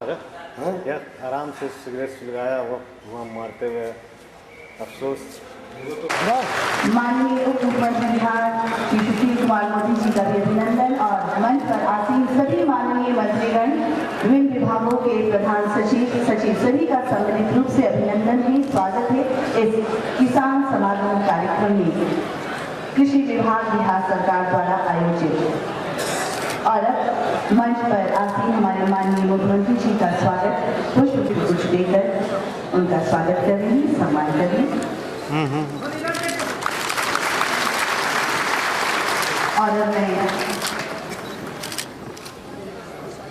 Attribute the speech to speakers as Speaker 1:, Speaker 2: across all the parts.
Speaker 1: या आराम से सिगरेट लगाया वहाँ मारते हुए अफसोस।
Speaker 2: माननीय उप मुख्यमंत्री बिहार श्री सुशील कुमार मोदी जी का भी अभिनंदन और मंच पर आसीन सभी माननीय मंत्रीगण, विभिन्न विभागों के प्रधान सचिव सभी का सम्मिलित रूप से अभिनंदन है, स्वागत है इस किसान समागम कार्यक्रम में कृषि विभाग बिहार सरकार द्वारा आयोजित। और अब मंच पर आसीन हमारे माननीय मुख्यमंत्री जी का स्वागत पुष्प देकर उनका स्वागत कर रही हैं, सम्मान कर रही हैं।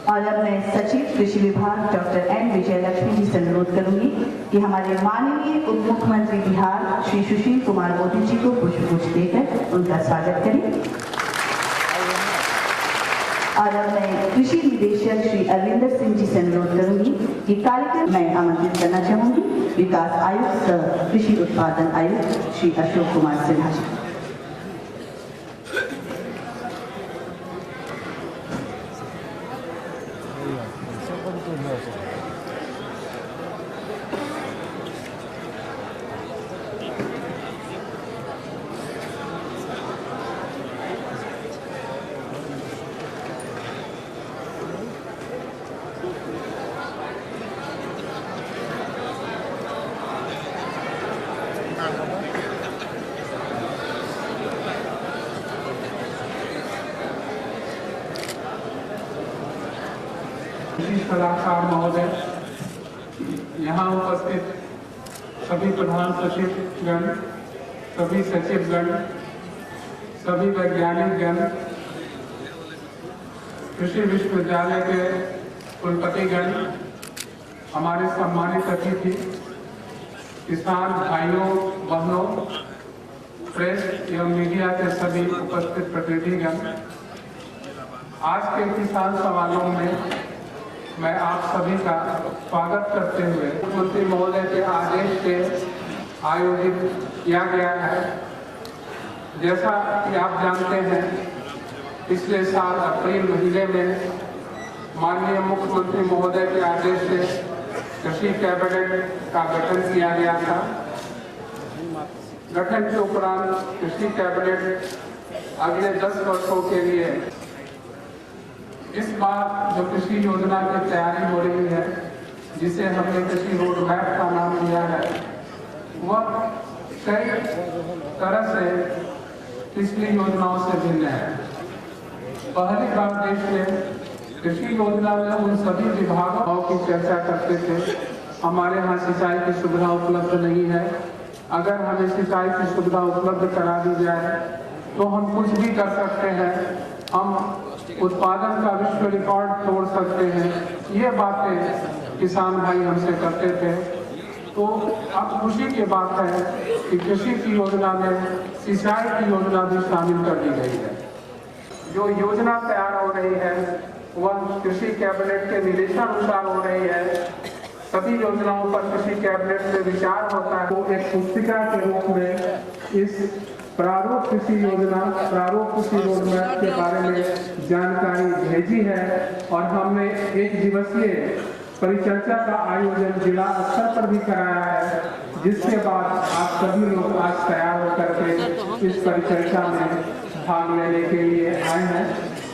Speaker 2: और अब मैं सचिव कृषि विभाग डॉक्टर एन विजयलक्ष्मी जी से अनुरोध करूंगी कि हमारे माननीय उप मुख्यमंत्री बिहार श्री सुशील कुमार मोदी जी को पुष्पगुच्छ देकर उनका स्वागत करें। और अब मैं कृषि निदेशक श्री अरविंदर सिंह जी से अनुरोध करूंगी कि कार्यक्रम में आमंत्रित करना चाहूंगी विकास आयुक्त कृषि उत्पादन आयुक्त श्री अशोक कुमार सिन्हा जी।
Speaker 3: सलाहकार महोदय, यहाँ उपस्थित सभी प्रधान सचिवगण, सभी सचिवगण, सभी वैज्ञानिकगण, कृषि विश्वविद्यालय के कुलपतिगण, हमारे सम्मानित अतिथि, किसान भाइयों बहनों, प्रेस एवं मीडिया के सभी उपस्थित प्रतिनिधिगण, आज के किसान समागम में मैं आप सभी का स्वागत करते हुए मुख्यमंत्री महोदय के आदेश से आयोजित किया गया है। जैसा कि आप जानते हैं, पिछले साल अप्रैल महीने में माननीय मुख्यमंत्री महोदय के आदेश से कृषि कैबिनेट का गठन किया गया था। गठन के उपरांत कृषि कैबिनेट अगले 10 वर्षों के लिए इस बार जो कृषि योजना की तैयारी हो रही है, जिसे हमने कृषि रोड मैप का नाम दिया है, वह कई तरह से पिछली योजनाओं से भिन्न है। पहली बार देश में कृषि योजना में उन सभी विभागों की चर्चा करते थे। हमारे यहाँ सिंचाई की सुविधा उपलब्ध नहीं है, अगर हमें सिंचाई की सुविधा उपलब्ध करा दी जाए तो हम कुछ भी कर सकते हैं, हम उत्पादन का विश्व रिकॉर्ड तोड़ सकते हैं। ये बातें किसान भाई हमसे करते थे। तो अब खुशी की बात है कि कृषि की योजना में सिंचाई की योजना भी शामिल कर दी गई है। जो योजना तैयार हो रही है वह कृषि कैबिनेट के निर्देशानुसार हो रही है। सभी योजनाओं पर कृषि कैबिनेट से विचार होता है। तो एक पुस्तिका के रूप में इस प्रारूप कृषि योजना, प्रारूप कृषि रोड मैप के बारे में जानकारी भेजी है और हमने 1 दिवसीय परिचर्चा का आयोजन जिला स्तर पर भी कराया है, जिसके बाद आप सभी लोग आज तैयार होकर के इस परिचर्चा में भाग लेने के लिए आए हैं।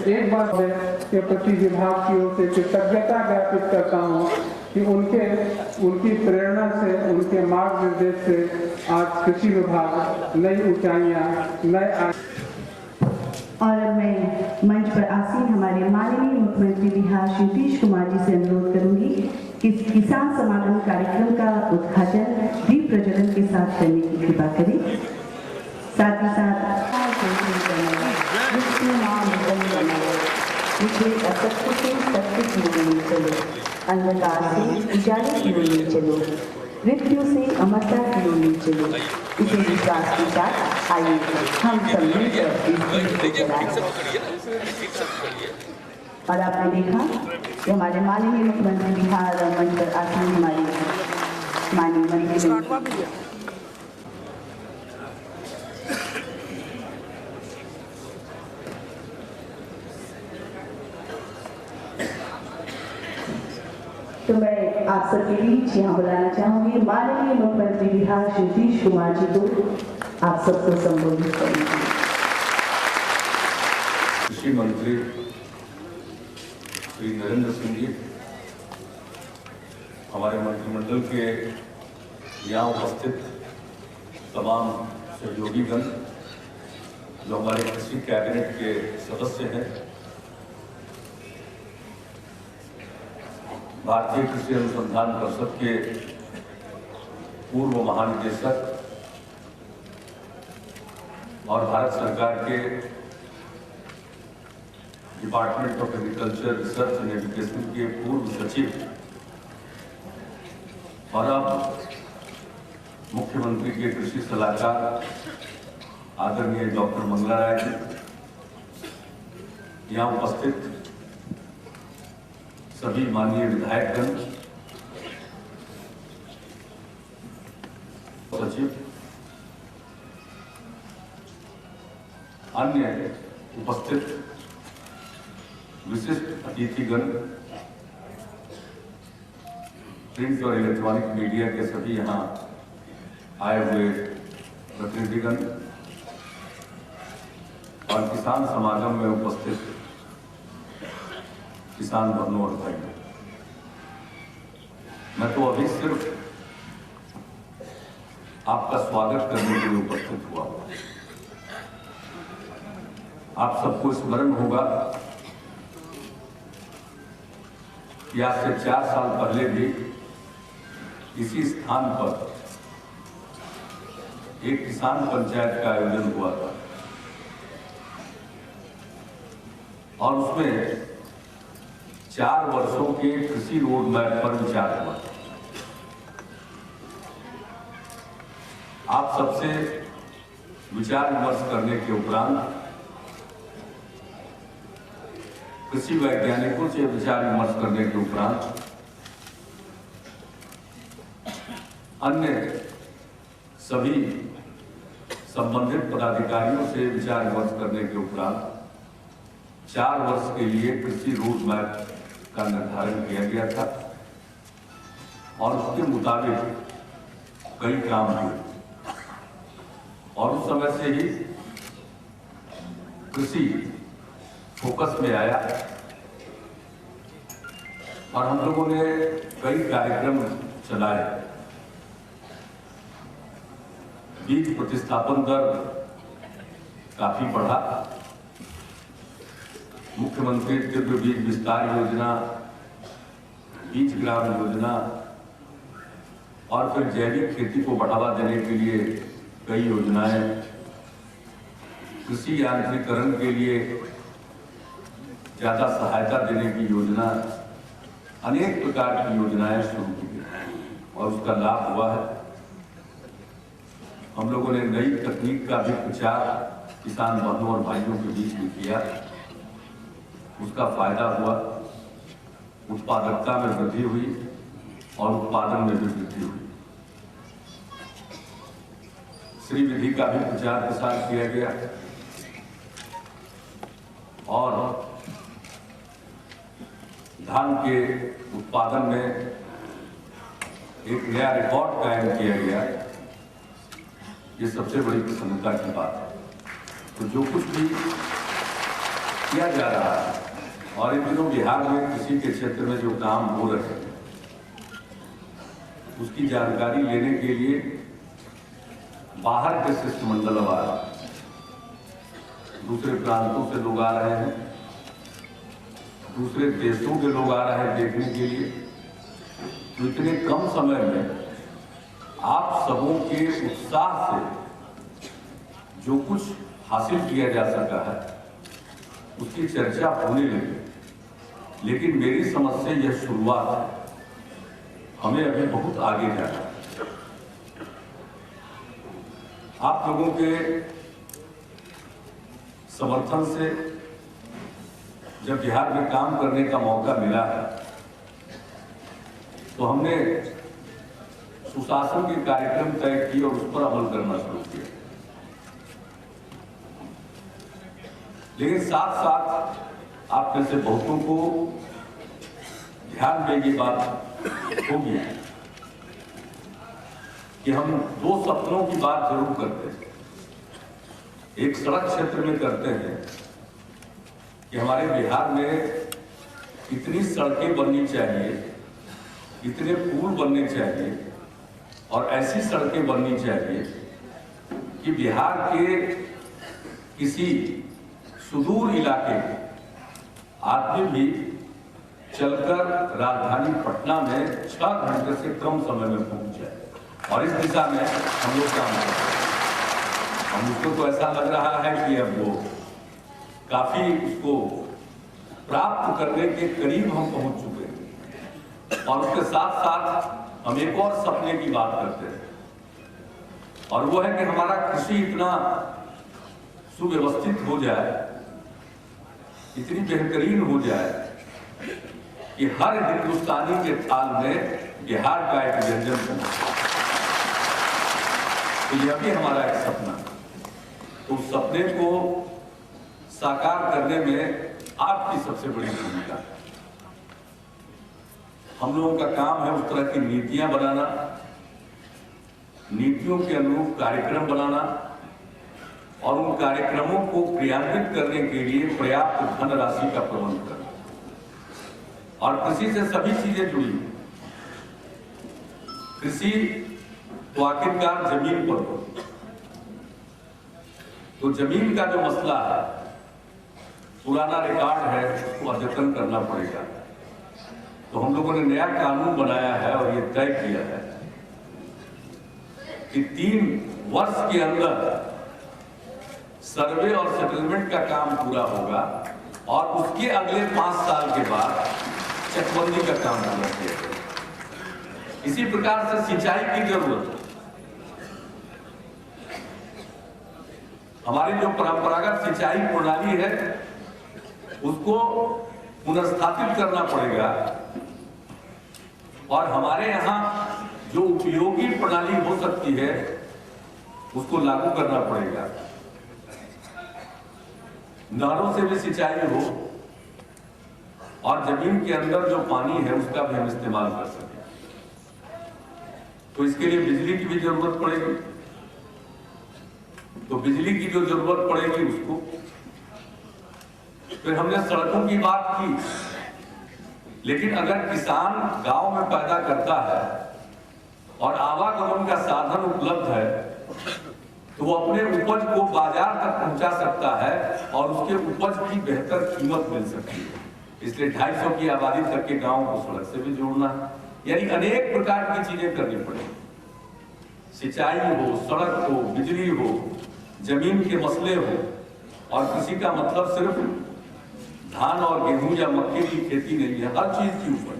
Speaker 3: एक बार के प्रति विभाग की ओर से कृतज्ञता ज्ञापित करता हूँ कि उनकी प्रेरणा से, उनके मार्गनिर्देश से आज कृषि विभाग नई ऊंचाइयां नए।
Speaker 2: और अब मैं मंच पर आसीन हमारे माननीय मुख्यमंत्री बिहार श्री नीतीश कुमार जी से अनुरोध करूंगी कि किसान समागम कार्यक्रम का उद्घाटन दीप प्रज्वलन के साथ करने की कृपा करें। साथ ही साथ असत्य से सत्य की ओर चलो, अंधकार से उजाले की ओर चलो, मृत्यु से अमरता की ओर चलो। इसी विश्वास के साथ आइए हम सब मिलकर और आपने देखा कि हमारे माननीय मुख्यमंत्री बिहार मंच पर आसीन हमारे माननीय मंत्री तो मैं आप सबके बीच यहाँ बुलाना चाहूंगी माननीय मुख्यमंत्री बिहार श्री नीतीश कुमार जी को आप सबको संबोधित करने के लिए।
Speaker 4: कृषि मंत्री श्री नरेंद्र सिंह जी, हमारे मंत्रिमंडल के यहाँ उपस्थित तमाम सहयोगीगण, जो हमारे कृषि कैबिनेट के सदस्य हैं, भारतीय कृषि अनुसंधान परिषद के पूर्व महानिदेशक और भारत सरकार के department of agriculture research and education के पूर्व सचिव और अब मुख्यमंत्री के कृषि सलाहकार आदरणीय डॉक्टर मंगला राय जी, यहाँ उपस्थित सभी माननीय विधायकगण, सचिव, अन्य उपस्थित विशिष्ट अतिथिगण, प्रिंट और इलेक्ट्रॉनिक मीडिया के सभी यहाँ आए हुए प्रतिनिधिगण और किसान समागम में उपस्थित किसान बहनों और भाइयों, मैं तो अभी सिर्फ आपका स्वागत करने के लिए उपस्थित हुआ। आप सबको स्मरण होगा कि आज से 4 साल पहले भी इसी स्थान पर एक किसान पंचायत का आयोजन हुआ था और उसमें 4 वर्षों के कृषि रोड मैप पर विचार हुआ। आप सबसे विचार विमर्श करने के उपरांत, कृषि वैज्ञानिकों से विचार विमर्श करने के उपरांत, अन्य सभी संबंधित पदाधिकारियों से विचार विमर्श करने के उपरांत 4 वर्ष के लिए कृषि रोड मैप का निर्धारण किया गया था और उसके मुताबिक कई काम हुए और उस समय से ही कृषि फोकस में आया और हम लोगों ने कई कार्यक्रम चलाए। बीज प्रतिस्थापन दर काफी बढ़ा, मुख्यमंत्री तीव्र बीज विस्तार योजना, बीज ग्राम योजना और फिर जैविक खेती को बढ़ावा देने के लिए कई योजनाएं, कृषि यांत्रिकरण के लिए ज्यादा सहायता देने की योजना, अनेक प्रकार की योजनाएं शुरू की गई और उसका लाभ हुआ है। हम लोगों ने नई तकनीक का भी प्रचार किसान बहनों और भाइयों के बीच में किया, उसका फायदा हुआ, उत्पादकता में वृद्धि हुई और उत्पादन में भी वृद्धि हुई। श्री विधि का भी प्रचार प्रसार किया गया और धान के उत्पादन में एक नया रिकॉर्ड कायम किया गया। ये सबसे बड़ी प्रसन्नता की बात है। तो जो कुछ भी किया जा रहा है और इन दिनों बिहार में कृषि के क्षेत्र में जो काम हो रहे हैं उसकी जानकारी लेने के लिए बाहर के शिष्टमंडल आ रहा है, दूसरे प्रांतों से लोग आ रहे हैं, दूसरे देशों के लोग आ रहे हैं देखने के लिए। तो इतने कम समय में आप सबों के उत्साह से जो कुछ हासिल किया जा सका है उसकी चर्चा होने लगी, लेकिन मेरी समझ से यह शुरुआत है, हमें अभी बहुत आगे जाना है। आप लोगों के समर्थन से जब बिहार में काम करने का मौका मिला है तो हमने सुशासन के कार्यक्रम तय किए और उस पर अमल करना शुरू किया। लेकिन साथ साथ आप में से बहुतों को ध्यान में ये बात होगी कि हम दो सपनों की बात जरूर करते हैं। एक सड़क क्षेत्र में करते हैं कि हमारे बिहार में इतनी सड़कें बननी चाहिए, इतने पुल बनने चाहिए और ऐसी सड़कें बननी चाहिए कि बिहार के किसी सुदूर इलाके में आदमी भी चलकर राजधानी पटना में 6 घंटे से कम समय में पहुंच जाए। और इस दिशा में हम लोग काम कर रहे हैं। और मुझको तो ऐसा लग रहा है कि अब वो काफी उसको प्राप्त करने के करीब हम पहुंच चुके हैं। और उसके साथ साथ हम एक और सपने की बात करते हैं, और वो है कि हमारा कृषि इतना सुव्यवस्थित हो जाए, इतनी बेहतरीन हो जाए कि हर हिंदुस्तानी के थाल में बिहार का एक व्यंजन बने। तो यह भी हमारा एक सपना है। तो उस सपने को साकार करने में आपकी सबसे बड़ी भूमिका है। हम लोगों का काम है उस तरह की नीतियां बनाना, नीतियों के अनुरूप कार्यक्रम बनाना और उन कार्यक्रमों को क्रियान्वित करने के लिए पर्याप्त धनराशि का प्रबंध करना। और कृषि से सभी चीजें जुड़ी। कृषि तो आखिरकार जमीन पर हो, तो जमीन का जो मसला है, पुराना रिकॉर्ड है, उसको अद्यतन करना पड़ेगा। तो हम लोगों ने नया कानून बनाया है और ये तय किया है कि 3 वर्ष के अंदर सर्वे और सेटलमेंट का काम पूरा होगा और उसके अगले 5 साल के बाद चकबंदी का काम पूरा किया जाएगा। इसी प्रकार से सिंचाई की जरूरत है। हमारी जो परंपरागत सिंचाई प्रणाली है उसको पुनर्स्थापित करना पड़ेगा और हमारे यहाँ जो उपयोगी प्रणाली हो सकती है उसको लागू करना पड़ेगा। नहरों से भी सिंचाई हो और जमीन के अंदर जो पानी है उसका भी हम इस्तेमाल कर सकें। तो इसके लिए बिजली की भी जरूरत पड़ेगी। तो बिजली की जो जरूरत पड़ेगी उसको, फिर हमने सड़कों की बात की। लेकिन अगर किसान गांव में पैदा करता है और आवागमन का साधन उपलब्ध है तो वो अपने उपज को बाजार तक पहुंचा सकता है और उसके उपज की बेहतर कीमत मिल सकती है। इसलिए 250 की आबादी तक के गांव को सड़क से भी जोड़ना है। यानी अनेक प्रकार की चीजें करनी पड़ेगी। सिंचाई हो, सड़क हो, बिजली हो, जमीन के मसले हो। और कृषि का मतलब सिर्फ धान और गेहूं या मक्के की खेती नहीं है, हर चीज की ऊपर,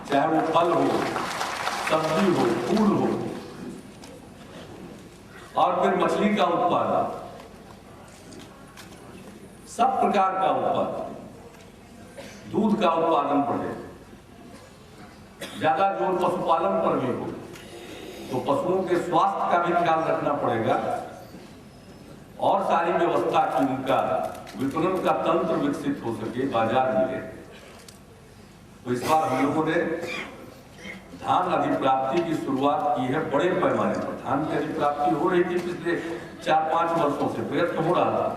Speaker 4: चाहे वो फल हो, सब्जी हो, फूल हो, और फिर मछली का उत्पादन, सब प्रकार का उत्पादन, दूध का उत्पादन बढ़े, ज्यादा जोर पशुपालन पर भी हो। तो पशुओं के स्वास्थ्य का भी ख्याल रखना पड़ेगा और सारी व्यवस्था की उनका विपणन का तंत्र विकसित हो सके, बाजार मिले। तो इस बार हम लोगों ने धान अधिप्राप्ति की शुरुआत की है बड़े पैमाने पर। धान की अधिप्राप्ति हो रही थी पिछले 4-5 वर्षों से, प्रयत्न हो रहा था,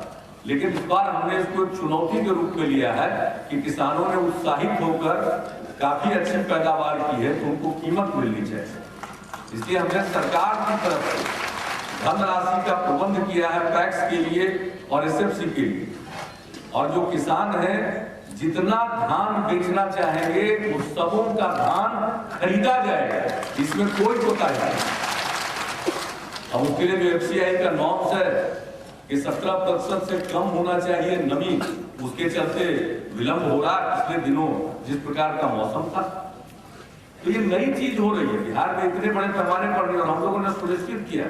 Speaker 4: लेकिन इस बार हमने इसको एक चुनौती के रूप में लिया है कि किसानों ने उत्साहित होकर काफी अच्छी पैदावार की है तो उनको कीमत मिलनी चाहिए। इसलिए हमने सरकार की तरफ से धनराशि का प्रबंध किया है पैक्स के लिए और एसएफसी के लिए। और जो किसान है जितना धान बेचना चाहेंगे उस सबों का धान खरीदा जाएगा, इसमें कोई कोताही नहीं। अब उसके लिए जो एफसीआई का नॉर्म्स है कि 17% से कम होना चाहिए नमी, उसके चलते विलंब हो रहा पिछले दिनों जिस प्रकार का मौसम था। तो ये नई चीज हो रही है बिहार में इतने बड़े पैमाने पर नहीं। और हम लोगों ने सुनिश्चित किया,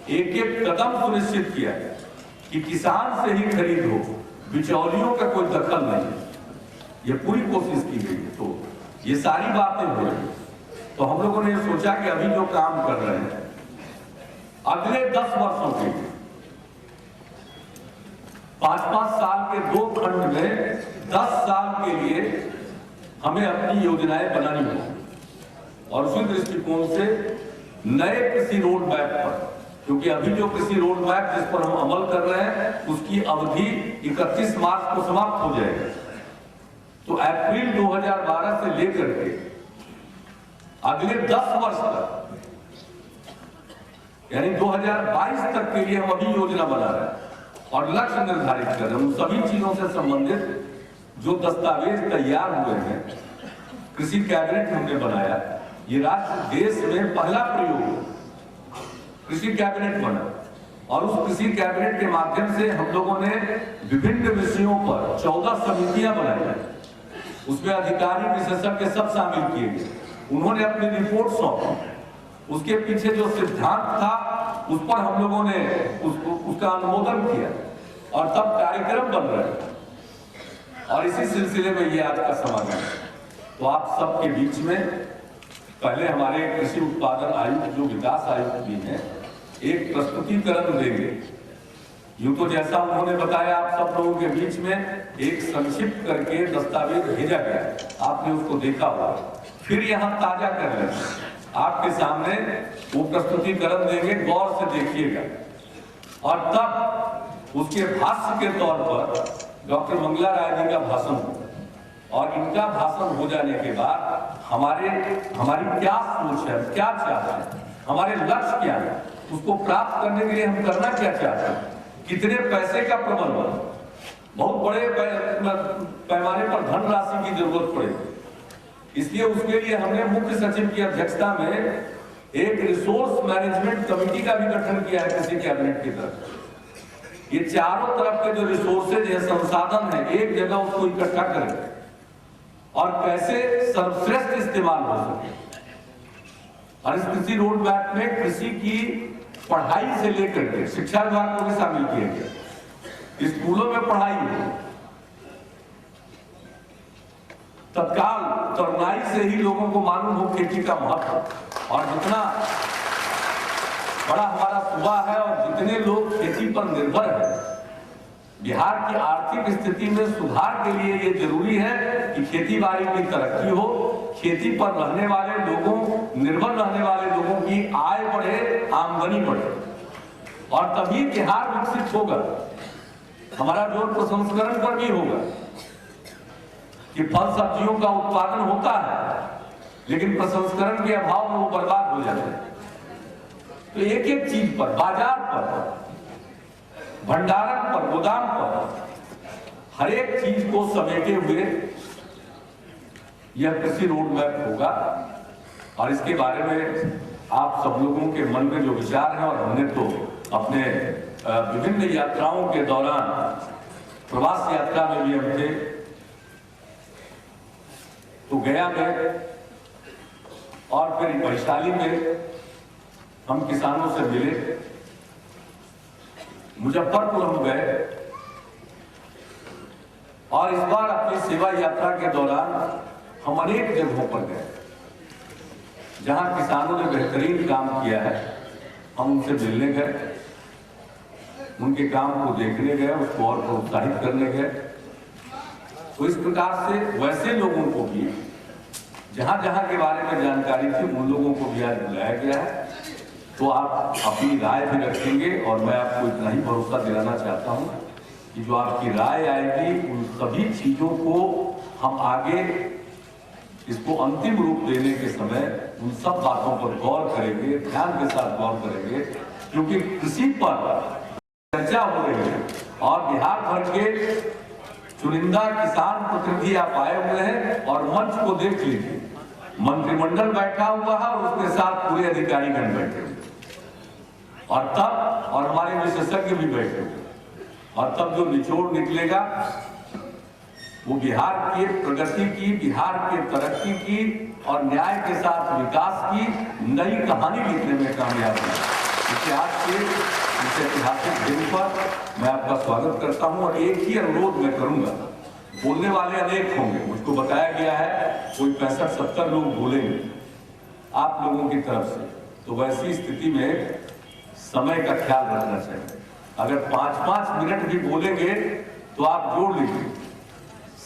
Speaker 4: एक एक कदम सुनिश्चित किया कि किसान से ही खरीद हो, बिचौलियों का कोई दखल नहीं है। ये पूरी कोशिश की गई है। तो ये सारी बातें हो रही है। तो हम लोगों ने सोचा कि अभी जो काम कर रहे हैं अगले 10 वर्षों के लिए 5-5 साल के 2 खंड में 10 साल के लिए हमें अपनी योजनाएं बनानी होगी और उसी दृष्टिकोण से नए कृषि रोड मैप पर, क्योंकि अभी जो कृषि रोड मैप जिस पर हम अमल कर रहे हैं उसकी अवधि 31 मार्च को समाप्त हो जाएगी। तो अप्रैल 2012 से लेकर के अगले 10 वर्ष तक यानी 2022 तक के लिए हम अभी योजना बना रहे हैं और लक्ष्य निर्धारित कर रहे हैं। उन सभी चीजों से संबंधित जो दस्तावेज तैयार हुए हैं, कृषि कैबिनेट हमने बनाया। ये राष्ट्र देश में पहला प्रयोग कृषि कैबिनेट बना और उस कृषि कैबिनेट के माध्यम से हम लोगों ने विभिन्न विषयों पर 14 समितियां बनाई। उसमें अधिकारी विशेषज्ञ सब शामिल किए गए। उन्होंने अपनी रिपोर्ट सौंपी। उसके पीछे जो सिद्धांत था उस पर हम लोगों ने उसका अनुमोदन किया और तब कार्यक्रम बन रहे हैं और इसी सिलसिले में ये आज का समागम है। तो आप सबके बीच में पहले हमारे कृषि उत्पादन आयुक्त जो विकास आयुक्त भी हैं एक प्रस्तुतिकरण देंगे। यूं तो जैसा उन्होंने बताया आप सब लोगों के बीच में एक संक्षिप्त करके दस्तावेज भेजा गया, आपने उसको देखा होगा। फिर यहाँ ताजा कर लेंगे, आपके सामने वो प्रस्तुतिकरण देंगे, गौर से देखिएगा और तब उसके भाष्य के तौर पर डॉक्टर मंगला राय जी का भाषण होगा और इनका भाषण हो जाने के बाद हमारी क्या सोच है, क्या चाहते हैं, हमारे लक्ष्य क्या है, उसको प्राप्त करने के लिए हम करना क्या चाहते हैं, कितने पैसे का प्रबंधन, बहुत बड़े पैमाने पर धनराशि की जरूरत पड़ेगी। इसलिए उसके लिए हमने मुख्य सचिव की अध्यक्षता में एक रिसोर्स मैनेजमेंट कमेटी का भी गठन किया है कृषि कैबिनेट की तरफ। ये चारों तरफ के जो रिसोर्सेज है, संसाधन है, एक जगह उसको इकट्ठा करें और कैसे सर्वश्रेष्ठ इस्तेमाल हो सके। और इस कृषि रोड मैप में कृषि की पढ़ाई से लेकर के शिक्षा विभाग को भी शामिल किया गया। स्कूलों में पढ़ाई हो, तत्काल तरुणाई से ही लोगों को मालूम हो खेती का महत्व और जितना बड़ा हमारा सूबा है और जितने लोग खेती पर निर्भर है। बिहार की आर्थिक स्थिति में सुधार के लिए ये जरूरी है कि खेती बाड़ी की तरक्की हो, खेती पर रहने वाले लोगों, निर्भर रहने वाले लोगों की आय बढ़े, आमदनी बढ़े और तभी बिहार विकसित होगा। हमारा जोर प्रसंस्करण पर भी होगा कि फल सब्जियों का उत्पादन होता है लेकिन प्रसंस्करण के अभाव में वो बर्बाद हो जाते हैं। तो एक एक चीज पर, बाजार पर, भंडारण पर, गोदाम पर, हर एक चीज को समेटे हुए यह कृषि रोड मैप होगा और इसके बारे में आप सब लोगों के मन में जो विचार है, और हमने तो अपने विभिन्न यात्राओं के दौरान, प्रवास यात्रा में भी हम थे, तो गया में और फिर वैशाली में हम किसानों से मिले, मुजफ्फरपुर हम गए और इस बार अपनी सेवा यात्रा के दौरान हम अनेक जगहों पर गए जहां किसानों ने बेहतरीन काम किया है। हम उनसे मिलने गए, उनके काम को देखने गए, उसको और प्रोत्साहित करने गए। तो इस प्रकार से वैसे लोगों को भी जहां जहां के बारे में जानकारी थी उन लोगों को भी आज बुलाया गया है। तो आप अपनी राय भी रखेंगे और मैं आपको इतना ही भरोसा दिलाना चाहता हूं कि जो आपकी राय आएगी उन सभी चीजों को हम आगे इसको अंतिम रूप देने के समय उन सब बातों पर गौर करेंगे, ध्यान के साथ गौर करेंगे, क्योंकि कृषि पर चर्चा हो रही है और बिहार भर के चुनिंदा किसान प्रतिनिधि आप आए हुए हैं और मंच को देख लीजिए, मंत्रिमंडल बैठा हुआ है और उसके साथ पूरे अधिकारीगण बैठे हुए और तब और हमारे विशेषज्ञ भी बैठे हुए और तब जो निचोड़ निकलेगा वो बिहार के प्रगति की, बिहार के तरक्की की और न्याय के साथ विकास की नई कहानी लिखने में कामयाब है। इसलिए आज के इस ऐतिहासिक दिन पर मैं आपका स्वागत करता हूं और एक ही अनुरोध मैं करूंगा, बोलने वाले अनेक होंगे, मुझको बताया गया है कोई 65-70 लोग बोलेंगे आप लोगों की तरफ से, तो वैसी स्थिति में समय का ख्याल रखना चाहिए। अगर 5-5 मिनट भी बोलेंगे तो आप जोड़ लीजिए,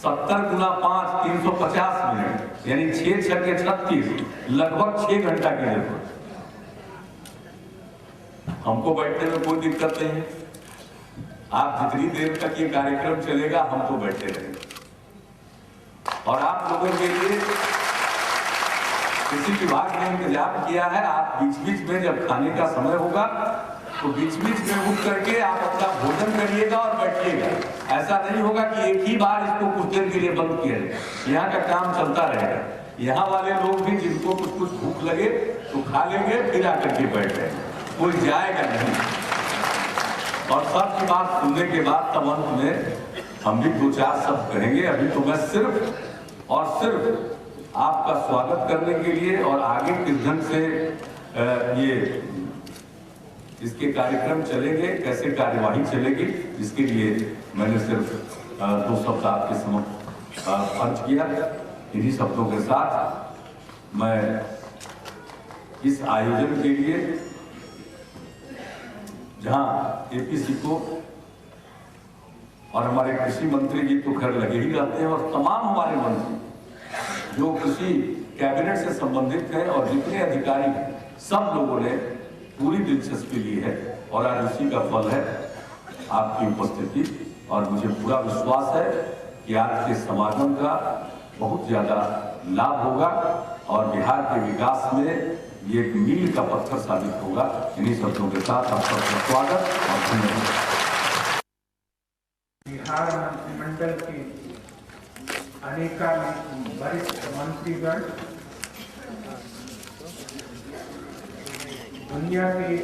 Speaker 4: 70 गुना 5 350 मिनट, यानी 6 छक्के 36, लगभग 6 घंटा की जरूरत। हमको बैठने में कोई दिक्कत नहीं है। आप जितनी देर तक ये कार्यक्रम चलेगा हम तो बैठे रहेंगे। और आप लोगों के लिए किसी विभाग ने इंतजाम किया है, आप बीच बीच में जब खाने का समय होगा तो बीच बीच में उठ करके आप अपना भोजन करिएगा और बैठिएगा। ऐसा नहीं होगा कि एक ही बार इसको कुछ देर के लिए बंद किया जाए। यहाँ का काम चलता रहेगा। यहाँ वाले लोग भी जिनको कुछ कुछ भूख लगे तो खा लेंगे, फिर आकर के बैठ जाएंगे, कोई जाएगा नहीं। और सबकी बात सुनने के बाद तब अंत में हम भी 2-4 शब्द कहेंगे। अभी तो मैं सिर्फ और सिर्फ आपका स्वागत करने के लिए और आगे किस ढंग से ये इसके कार्यक्रम चलेंगे, कैसे कार्यवाही चलेगी, इसके लिए मैंने सिर्फ 2 शब्द आपके समक्ष अर्ज किया। इन्हीं शब्दों के साथ मैं इस आयोजन के लिए, जहां एपीसी को और हमारे कृषि मंत्री जी तो घर लगे ही रहते हैं, और तमाम हमारे मंत्री जो कृषि कैबिनेट से संबंधित है और जितने अधिकारी हैं, सब लोगों ने पूरी दिलचस्पी ली है। और आज उसी का फल है आपकी उपस्थिति। और मुझे पूरा विश्वास है कि आज के समागम का बहुत ज्यादा लाभ होगा और बिहार के विकास में ये एक मील का पत्थर साबित होगा। इन्हीं शब्दों के साथ आप सबका स्वागत और धन्यवाद।
Speaker 5: बिहार मंत्रिमंडल की अनेकानेक वरिष्ठ मंत्रीगण, दुनिया के